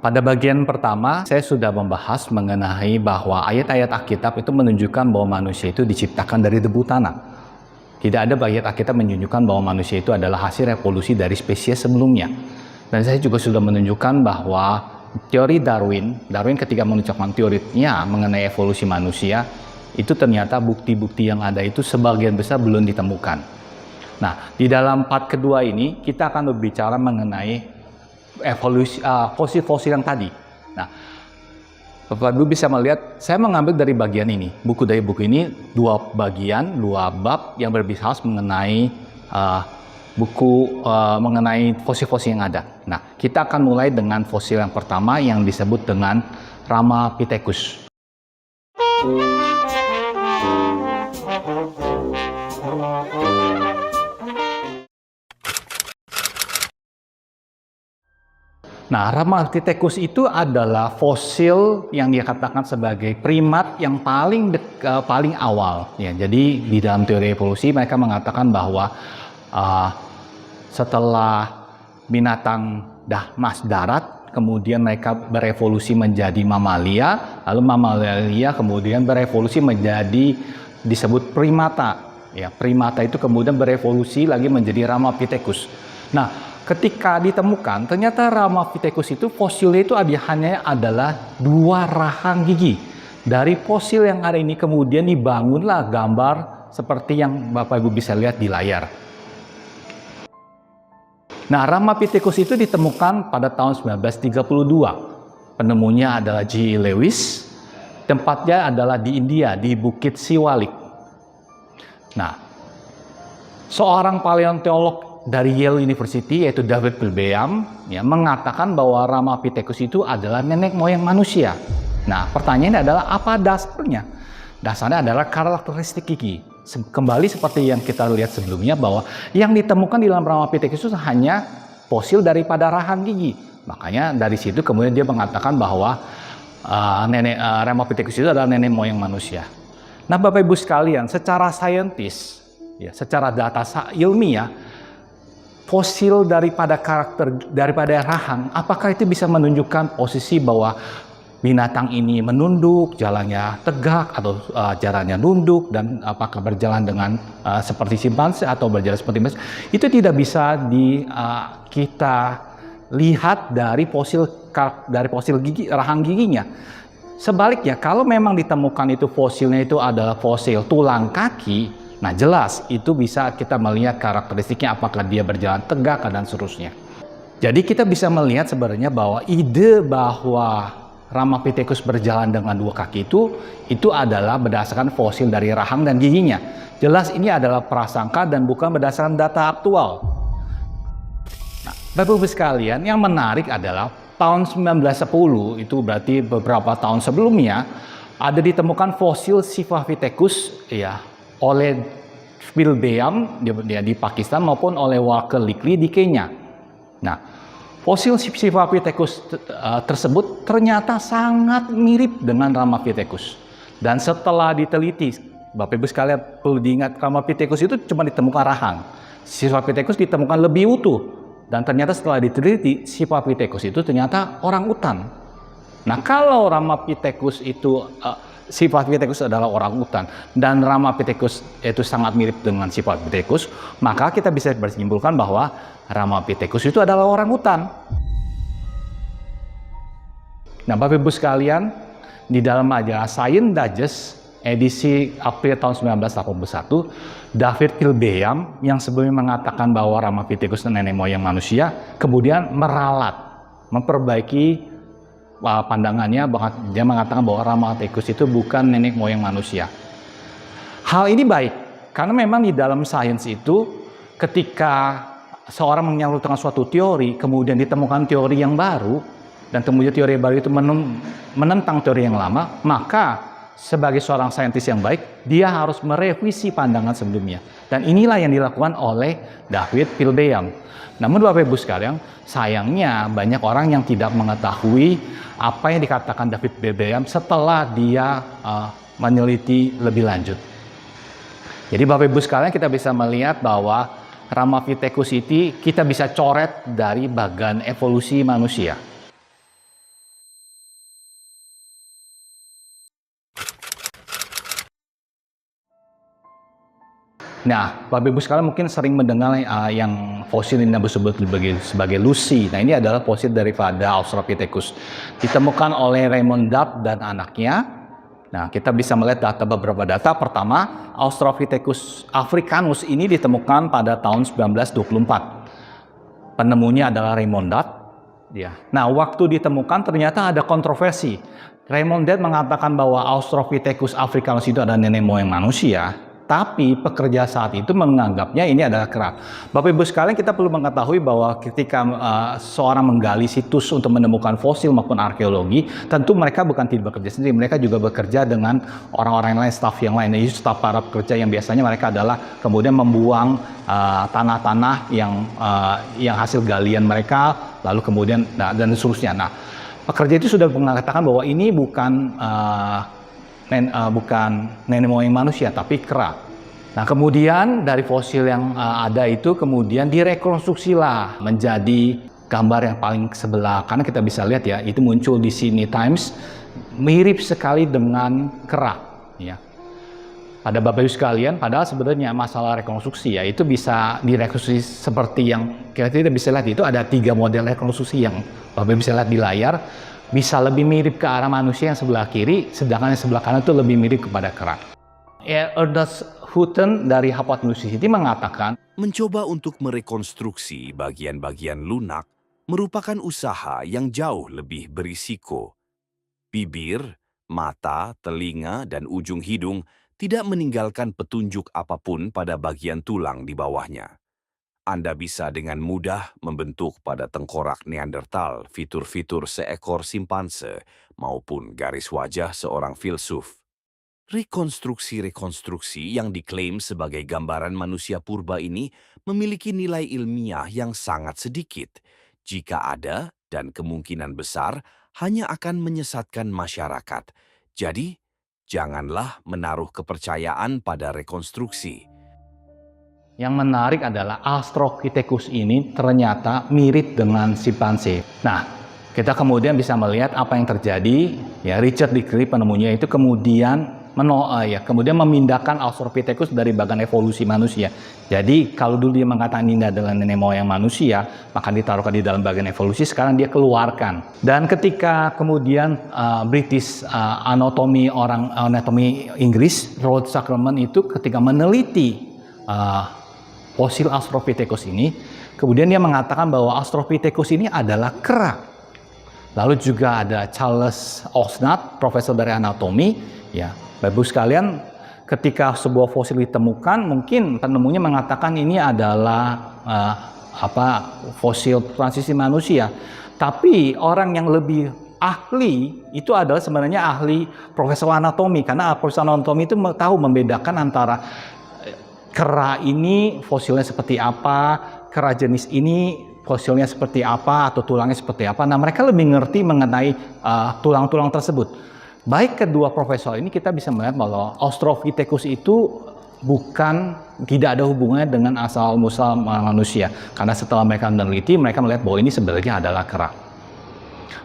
Pada bagian pertama, saya sudah membahas mengenai bahwa ayat-ayat Alkitab itu menunjukkan bahwa manusia itu diciptakan dari debu tanah. Tidak ada ayat Alkitab menunjukkan bahwa manusia itu adalah hasil revolusi dari spesies sebelumnya. Dan saya juga sudah menunjukkan bahwa teori Darwin ketika menunjukkan teorinya mengenai evolusi manusia, itu ternyata bukti-bukti yang ada itu sebagian besar belum ditemukan. Nah, di dalam part kedua ini kita akan berbicara mengenai evolusi fosil-fosil yang tadi. Nah, Bapak Ibu bisa melihat saya mengambil dari bagian ini. Dari buku ini dua bagian, dua bab yang berbicara mengenai mengenai fosil-fosil yang ada. Nah, kita akan mulai dengan fosil yang pertama yang disebut dengan Ramapithecus. Nah, Ramapithecus itu adalah fosil yang dikatakan sebagai primat yang paling awal. Ya, jadi di dalam teori evolusi mereka mengatakan bahwa setelah binatang darat, kemudian mereka berevolusi menjadi mamalia, lalu mamalia kemudian berevolusi menjadi disebut primata. Ya, primata itu kemudian berevolusi lagi menjadi Ramapithecus. Nah, ketika ditemukan, ternyata Ramapithecus itu fosilnya itu hanya adalah dua rahang gigi. Dari fosil yang ada ini kemudian dibangunlah gambar seperti yang Bapak Ibu bisa lihat di layar. Nah, Ramapithecus itu ditemukan pada tahun 1932. Penemunya adalah G. Lewis. Tempatnya adalah di India, di Bukit Siwalik. Nah, seorang paleontolog dari Yale University yaitu David Pilbeam ya, mengatakan bahwa Ramapithecus itu adalah nenek moyang manusia. Nah, pertanyaannya adalah apa dasarnya? Dasarnya adalah karakteristik gigi. Kembali seperti yang kita lihat sebelumnya bahwa yang ditemukan di dalam Ramapithecus itu hanya fosil daripada rahang gigi. Makanya dari situ kemudian dia mengatakan bahwa Ramapithecus itu adalah nenek moyang manusia. Nah, Bapak Ibu sekalian, secara saintis ya, secara data ilmiah, fosil daripada rahang, apakah itu bisa menunjukkan posisi bahwa binatang ini menunduk, jalannya tegak atau jalannya nunduk, dan apakah berjalan dengan seperti simpanse atau berjalan seperti manusia? Itu tidak bisa kita lihat dari fosil gigi, rahang giginya. Sebaliknya, kalau memang ditemukan itu fosilnya itu adalah fosil tulang kaki, nah jelas itu bisa kita melihat karakteristiknya apakah dia berjalan tegak dan seterusnya. Jadi kita bisa melihat sebenarnya bahwa ide bahwa Ramapithecus berjalan dengan dua kaki itu adalah berdasarkan fosil dari rahang dan giginya. Jelas ini adalah prasangka dan bukan berdasarkan data aktual. Nah, Bapak Ibu sekalian, yang menarik adalah tahun 1910, itu berarti beberapa tahun sebelumnya, ada ditemukan fosil Sivapithecus ya, oleh Pilbeam di Pakistan maupun oleh Walker Lickli di Kenya. Nah, fosil Sivapithecus tersebut ternyata sangat mirip dengan Ramapithecus. Dan setelah diteliti, Bapak Ibu sekalian perlu diingat, Ramapithecus itu cuma ditemukan rahang. Sivapithecus ditemukan lebih utuh. Dan ternyata setelah diteliti, Sivapithecus itu ternyata orang utan. Nah, kalau Ramapithecus itu Sivapithecus adalah orang utan dan Ramapithecus itu sangat mirip dengan Sivapithecus, maka kita bisa bersimpulkan bahwa Ramapithecus itu adalah orang utan. Nah, Bapak Ibu sekalian, di dalam majalah Science Digest edisi April tahun 1981, David Pilbeam yang sebelumnya mengatakan bahwa Ramapithecus nenek moyang manusia, kemudian meralat, memperbaiki pandangannya, bahwa dia mengatakan bahwa Ramapithecus itu bukan nenek moyang manusia. Hal ini baik karena memang di dalam sains itu ketika seorang menyalurkan suatu teori kemudian ditemukan teori yang baru dan kemudian teori baru itu menentang teori yang lama, maka sebagai seorang saintis yang baik dia harus merevisi pandangan sebelumnya. Dan inilah yang dilakukan oleh David Pilbeam. Namun Bapak Ibu sekalian, sayangnya banyak orang yang tidak mengetahui apa yang dikatakan David Pilbeam setelah dia meneliti lebih lanjut. Jadi Bapak Ibu sekalian, kita bisa melihat bahwa Ramapithecus itu kita bisa coret dari bagan evolusi manusia. Nah, Bapak Ibu sekalian mungkin sering mendengar yang fosil ini disebut sebagai Lucy. Nah, ini adalah fosil daripada Australopithecus. Ditemukan oleh Raymond Dart dan anaknya. Nah, kita bisa melihat beberapa data. Pertama, Australopithecus africanus ini ditemukan pada tahun 1924. Penemunya adalah Raymond Dart. Ya. Nah, waktu ditemukan ternyata ada kontroversi. Raymond Dart mengatakan bahwa Australopithecus africanus itu adalah nenek moyang manusia. Tapi pekerja saat itu menganggapnya ini adalah kera. Bapak Ibu sekalian, kita perlu mengetahui bahwa ketika seorang menggali situs untuk menemukan fosil maupun arkeologi, tentu mereka bukan tidak bekerja sendiri, mereka juga bekerja dengan orang-orang lain, staf yang lain. Yaitu staf para pekerja yang biasanya mereka adalah kemudian membuang tanah-tanah yang hasil galian mereka, lalu kemudian dan seterusnya. Nah, pekerja itu sudah mengatakan bahwa ini bukan nenek moyang manusia, tapi kera. Nah, kemudian dari fosil yang ada itu kemudian direkonstruksilah menjadi gambar yang paling sebelah. Karena kita bisa lihat ya, itu muncul di Sydney Times, mirip sekali dengan kera. Ya. Pada Bapak Ibu sekalian, padahal sebenarnya masalah rekonstruksi ya, itu bisa direkonstruksi seperti yang kita bisa lihat. Itu ada 3 model rekonstruksi yang Bapak Ibu bisa lihat di layar. Bisa lebih mirip ke arah manusia yang sebelah kiri, sedangkan yang sebelah kanan itu lebih mirip kepada kera. Ernest Houghton dari Harvard University mengatakan, mencoba untuk merekonstruksi bagian-bagian lunak merupakan usaha yang jauh lebih berisiko. Bibir, mata, telinga, dan ujung hidung tidak meninggalkan petunjuk apapun pada bagian tulang di bawahnya. Anda bisa dengan mudah membentuk pada tengkorak Neandertal fitur-fitur seekor simpanse maupun garis wajah seorang filsuf. Rekonstruksi-rekonstruksi yang diklaim sebagai gambaran manusia purba ini memiliki nilai ilmiah yang sangat sedikit. Jika ada, dan kemungkinan besar, hanya akan menyesatkan masyarakat. Jadi, janganlah menaruh kepercayaan pada rekonstruksi. yang menarik adalah Australopithecus ini ternyata mirip dengan simpanse. Nah, kita kemudian bisa melihat apa yang terjadi. Ya, Richard Dickley penemunya itu kemudian memindahkan Australopithecus dari bagian evolusi manusia. Jadi kalau dulu dia mengatakan ini adalah nenek moyang manusia, maka ditaruhkan di dalam bagian evolusi. Sekarang dia keluarkan. Dan ketika kemudian British anatomi Inggris, Rhodes Sacrament itu ketika meneliti fosil Australopithecus ini, kemudian dia mengatakan bahwa Australopithecus ini adalah kera. Lalu juga ada Charles Osnath, profesor dari anatomi, ya. Bapak Ibu sekalian, ketika sebuah fosil ditemukan, mungkin penemunya mengatakan ini adalah fosil transisi manusia. Tapi orang yang lebih ahli itu adalah sebenarnya ahli profesor anatomi, karena profesor anatomi itu tahu membedakan antara kera ini fosilnya seperti apa, kera jenis ini fosilnya seperti apa, atau tulangnya seperti apa. Nah, mereka lebih ngerti mengenai tulang-tulang tersebut. Baik kedua profesor ini kita bisa melihat bahwa Australopithecus itu tidak ada hubungannya dengan asal muasal manusia. Karena setelah mereka meneliti, mereka melihat bahwa ini sebenarnya adalah kera.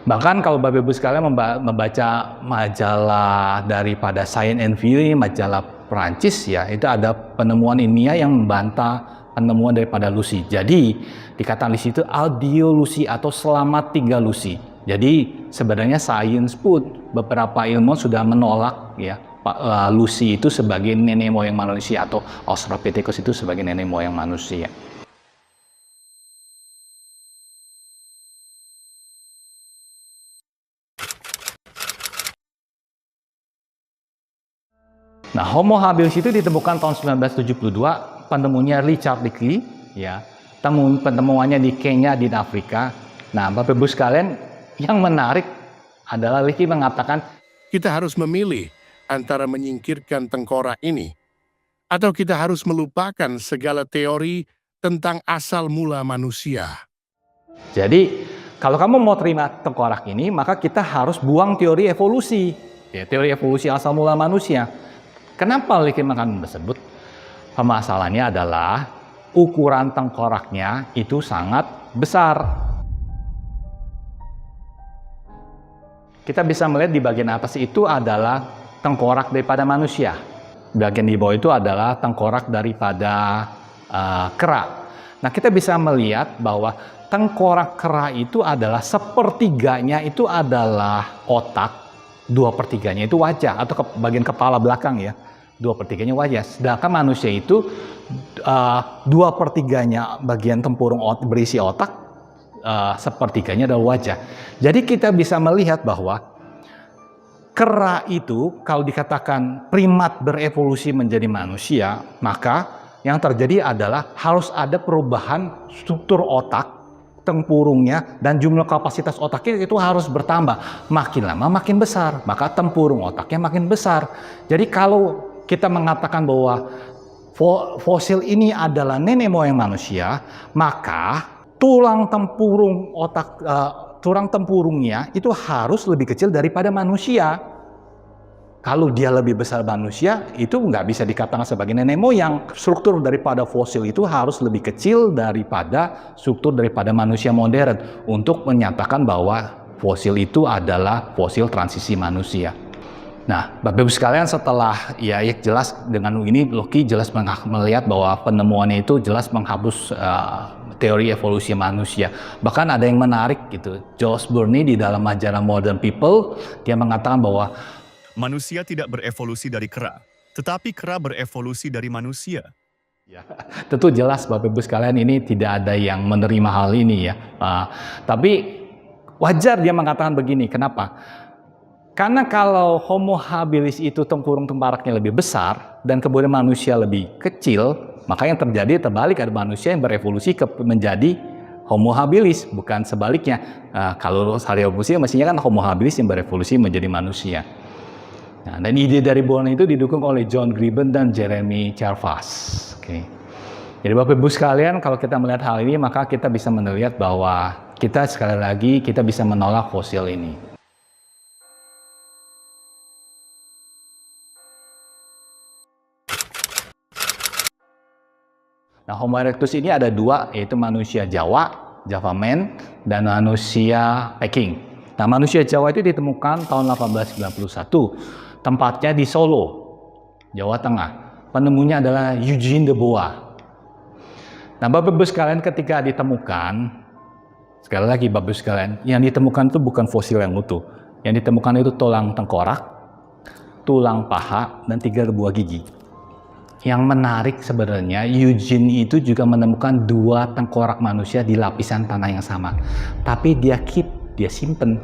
Bahkan kalau Bapak Ibu sekalian membaca majalah daripada Science and Vie, majalah Perancis ya, itu ada penemuan ilmiah yang membantah penemuan daripada Lucy. Jadi dikatakan di situ audiolucy atau selamat tinggal Lucy. Jadi sebenarnya sains pun beberapa ilmuwan sudah menolak ya Lucy itu sebagai nenek moyang manusia atau Australopithecus itu sebagai nenek moyang manusia. Nah, Homo habilis itu ditemukan tahun 1972, penemunya Richard Dickley, ya. Penemuannya di Kenya, di Afrika. Nah, Bapak Ibu sekalian, yang menarik adalah Dickley mengatakan, kita harus memilih antara menyingkirkan tengkorak ini, atau kita harus melupakan segala teori tentang asal mula manusia. Jadi, kalau kamu mau terima tengkorak ini, maka kita harus buang teori evolusi, ya, teori evolusi asal mula manusia. Kenapa Dickley mengatakan tersebut? Permasalahannya adalah ukuran tengkoraknya itu sangat besar. Kita bisa melihat di bagian atas itu adalah tengkorak daripada manusia. Bagian di bawah itu adalah tengkorak daripada kera. Nah, kita bisa melihat bahwa tengkorak kera itu adalah sepertiganya itu adalah otak, 2/3-nya itu wajah atau bagian kepala belakang ya. 2/3-nya wajah. Sedangkan manusia itu 2/3-nya bagian tempurung berisi otak, 1/3-nya adalah wajah. Jadi kita bisa melihat bahwa kera itu kalau dikatakan primat berevolusi menjadi manusia, maka yang terjadi adalah harus ada perubahan struktur otak, tempurungnya, dan jumlah kapasitas otaknya itu harus bertambah. Makin lama makin besar, maka tempurung otaknya makin besar. Jadi kalau kita mengatakan bahwa fosil ini adalah nenek moyang manusia, maka tulang tempurung otak, tulang tempurungnya itu harus lebih kecil daripada manusia. Kalau dia lebih besar manusia, itu nggak bisa dikatakan sebagai nenek moyang. Struktur daripada fosil itu harus lebih kecil daripada struktur daripada manusia modern untuk menyatakan bahwa fosil itu adalah fosil transisi manusia. Nah, Bapak Ibu sekalian, setelah ya jelas dengan ini Loki jelas melihat bahwa penemuannya itu jelas menghapus teori evolusi manusia. Bahkan ada yang menarik gitu. Josh Burney di dalam majalah Modern People, dia mengatakan bahwa manusia tidak berevolusi dari kera, tetapi kera berevolusi dari manusia. ya, tentu jelas Bapak Ibu sekalian ini tidak ada yang menerima hal ini ya. Tapi wajar dia mengatakan begini, kenapa? Karena kalau Homo habilis itu tempurung tengkoraknya lebih besar dan kemudian manusia lebih kecil, maka yang terjadi terbalik, ada manusia yang berevolusi menjadi Homo habilis, bukan sebaliknya. Kalau hal evolusi mestinya kan Homo habilis yang berevolusi menjadi manusia. Nah, dan ide dari Burney itu didukung oleh John Gribben dan Jeremy Charvas. Oke. Jadi Bapak Ibu sekalian, kalau kita melihat hal ini, maka kita bisa melihat bahwa kita sekali lagi kita bisa menolak fosil ini. Nah, Homo erectus ini ada dua, yaitu manusia Jawa, Java Man, dan manusia Peking. Nah, manusia Jawa itu ditemukan tahun 1891. Tempatnya di Solo, Jawa Tengah. Penemunya adalah Eugene de Bois. Nah, Bapak Ibu sekalian, ketika ditemukan, sekali lagi Bapak Ibu sekalian, yang ditemukan itu bukan fosil yang utuh. Yang ditemukan itu tulang tengkorak, tulang paha, dan 3 buah gigi. Yang menarik sebenarnya, Eugene itu juga menemukan 2 tengkorak manusia di lapisan tanah yang sama. Tapi dia simpen.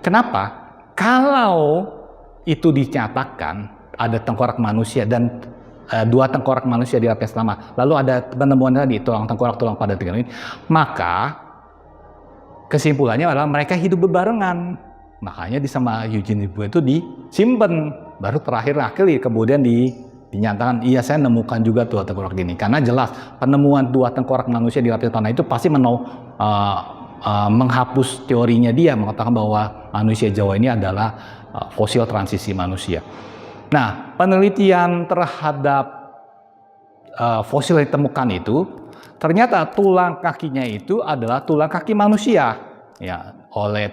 Kenapa? Kalau itu dinyatakan ada tengkorak manusia dan 2 tengkorak manusia di lapisan tanah, lalu ada penemuan tadi tulang tengkorak, tulang paha, ini, maka kesimpulannya adalah mereka hidup berbarengan. Makanya di sama Eugene de Bois itu disimpan, baru terakhir kemudian dinyatakan iya saya nemukan juga 2 tengkorak gini. Karena jelas penemuan 2 tengkorak manusia di lapisan tanah itu pasti menghapus teorinya dia, mengatakan bahwa manusia Jawa ini adalah fosil transisi manusia. Nah, penelitian terhadap fosil yang ditemukan itu, ternyata tulang kakinya itu adalah tulang kaki manusia, ya,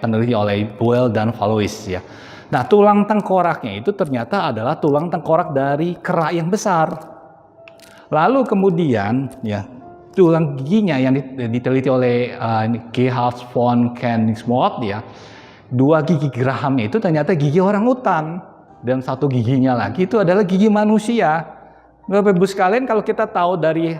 peneliti oleh Boyle dan Valois ya. Nah, tulang tengkoraknya itu ternyata adalah tulang tengkorak dari kera yang besar. Lalu kemudian ya, tulang giginya yang diteliti oleh Gerhard von Koenigswarth ya, 2 gigi gerahamnya itu ternyata gigi orang utan, dan 1 giginya lagi itu adalah gigi manusia. Bapak Ibu sekalian, kalau kita tahu dari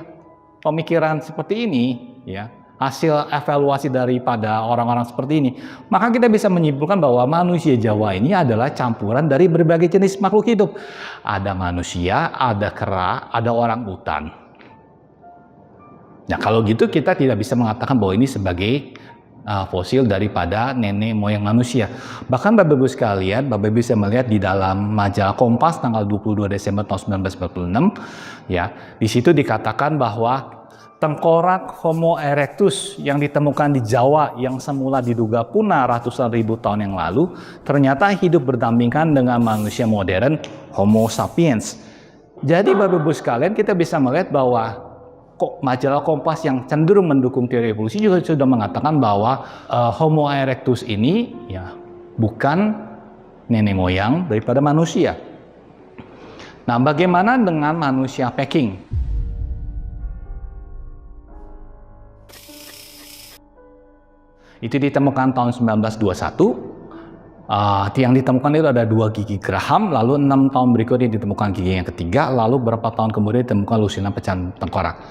pemikiran seperti ini ya, hasil evaluasi daripada orang-orang seperti ini, maka kita bisa menyimpulkan bahwa manusia Jawa ini adalah campuran dari berbagai jenis makhluk hidup. Ada manusia, ada kera, ada orang utan. Nah, kalau gitu kita tidak bisa mengatakan bahwa ini sebagai fosil daripada nenek moyang manusia. Bahkan Bapak Ibu sekalian, Bapak Ibu bisa melihat di dalam majalah Kompas tanggal 22 Desember tahun 1946, ya, di situ dikatakan bahwa tengkorak Homo erectus yang ditemukan di Jawa yang semula diduga punah ratusan ribu tahun yang lalu, ternyata hidup berdampingan dengan manusia modern Homo sapiens. Jadi Bapak Ibu sekalian, kita bisa melihat bahwa majalah Kompas yang cenderung mendukung teori evolusi juga sudah mengatakan bahwa Homo erectus ini ya bukan nenek moyang daripada manusia. Nah, bagaimana dengan manusia Peking? Itu ditemukan tahun 1921. Yang ditemukan itu ada 2 gigi geraham, lalu 6 tahun berikutnya ditemukan gigi yang ketiga, lalu beberapa tahun kemudian ditemukan lusinan pecahan tengkorak.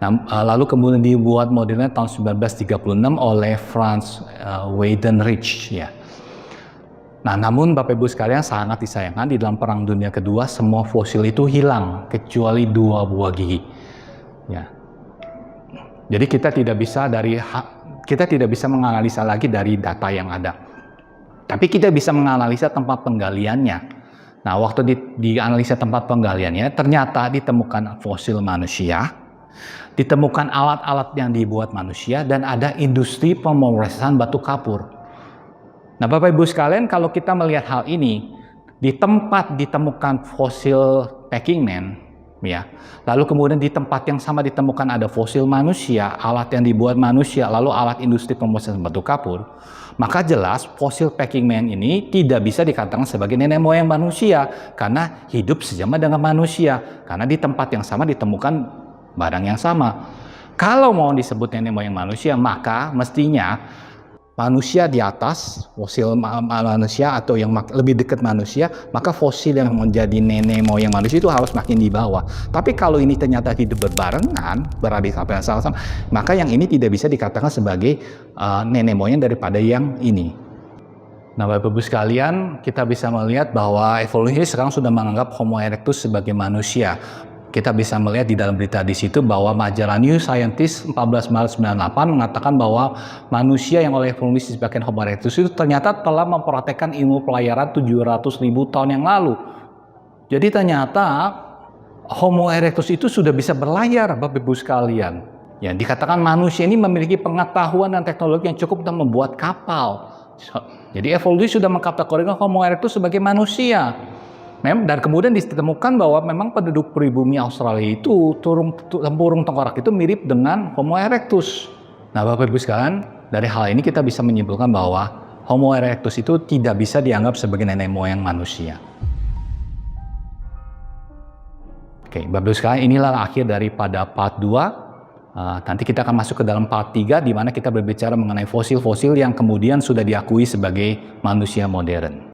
Nah, lalu kemudian dibuat modelnya tahun 1936 oleh Franz Weidenreich, ya. Nah, namun Bapak Ibu sekalian sangat disayangkan di dalam Perang Dunia Kedua semua fosil itu hilang kecuali 2 buah gigi. Ya. Jadi kita tidak bisa menganalisa lagi dari data yang ada. Tapi kita bisa menganalisa tempat penggaliannya. Nah, waktu dianalisa tempat penggaliannya, ternyata ditemukan fosil manusia, ditemukan alat-alat yang dibuat manusia, dan ada industri pemrosesan batu kapur. Nah, Bapak Ibu sekalian, kalau kita melihat hal ini, di tempat ditemukan fosil Peking Man, ya, lalu kemudian di tempat yang sama ditemukan ada fosil manusia, alat yang dibuat manusia, lalu alat industri pemrosesan batu kapur, maka jelas fosil Peking Man ini tidak bisa dikatakan sebagai nenek moyang manusia karena hidup sejaman dengan manusia, karena di tempat yang sama ditemukan barang yang sama. Kalau mau disebut nenek moyang manusia, maka mestinya manusia di atas, fosil manusia atau yang lebih dekat manusia, maka fosil yang menjadi nenek moyang manusia itu harus makin di bawah. Tapi kalau ini ternyata hidup berbarengan, berada di samping sama-sama, maka yang ini tidak bisa dikatakan sebagai nenek moyang daripada yang ini. Nah, Bapak Ibu sekalian, kita bisa melihat bahwa evolusi sekarang sudah menganggap Homo erectus sebagai manusia. Kita bisa melihat di dalam berita di situ bahwa majalah New Scientist 14 Maret 98 mengatakan bahwa manusia yang oleh evolusi sebagai Homo erectus itu ternyata telah mempraktekkan ilmu pelayaran 700.000 tahun yang lalu. Jadi ternyata Homo erectus itu sudah bisa berlayar, Bapak Ibu sekalian. Ya, dikatakan manusia ini memiliki pengetahuan dan teknologi yang cukup untuk membuat kapal. Jadi evolusi sudah mengkategorikan Homo erectus sebagai manusia. Dan kemudian ditemukan bahwa memang penduduk pribumi Australia itu tempurung tengkorak itu mirip dengan Homo erectus. Nah, Bapak Ibu sekalian, dari hal ini kita bisa menyimpulkan bahwa Homo erectus itu tidak bisa dianggap sebagai nenek moyang manusia. Oke, Bapak Ibu sekalian, inilah akhir daripada part 2. Nanti kita akan masuk ke dalam part 3 di mana kita berbicara mengenai fosil-fosil yang kemudian sudah diakui sebagai manusia modern.